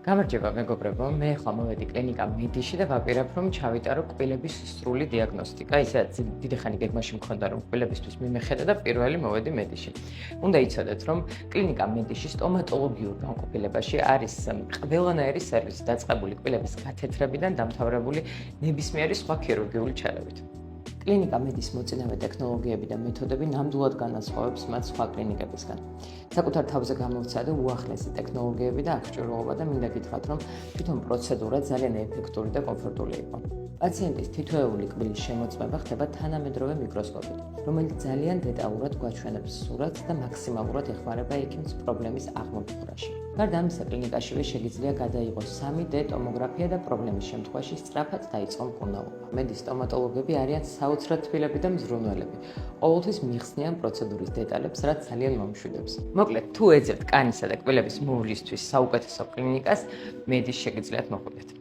გამარჯობა მეგობრებო, მე ახლა მოვედი კლინიკა მედიში და ვაპირებ რომ ჩავიტარო კბილების სრული დიაგნოსტიკა. ისედაც დიდი ხანი გეგმაში მქონდა რომ კბილებისთვის მიმეხედა და პირველი მოვედი მედიში. უნდა იცოდეთ რომ კლინიკა მედიში სტომატოლოგიურ განყოფილებაში არის ყველანაირი სერვისი დაწყებული კბილების გათეთრებიდან დამთავრებული ნებისმიერი სხვა ქირურგიული ჩარევით. კლინიკა მედის მოწინავე ტექნოლოგიები და მეთოდები ნამდვილად განასხვავებს მათ სხვა კლინიკებისგან. საკუთარ თავზე გამოვცადე უახლესი ტექნოლოგიები და აღჭურვილობა და მინდა გითხრათ, რომ თვითონ პროცედურა ძალიან ეფექტური და კომფორტული იყო. პაციენტის თითოეული კბილის შემოწმება ხდება თანამედროვე მიკროსკოპით, რომელიც ძალიან დეტალურად გვაჩვენებს სურათს და მაქსიმალურად ეხმარება ექიმს პრობლემის აღმოფხვრაში. გარდა ამისა, კლინიკაშივე შეგიძლია გადაიღოს 3D ტომოგრაფია და პრობლემის შემთხვევაში სწრაფად დაიწყო მკურნალობა. მედის სტომატოლოგები არიან საოცრად თბილები და მზრუნველები. ყოველთვის მიხსნიან პროცედურის დეტალებს, რაც ძალიან მომშვიდებს. მოკლედ, თუ ეძებთ კანისა და კბილების მოვლისთვის საუკეთესო კლინიკას, მედის შეგიძლიათ მოხვიდეთ.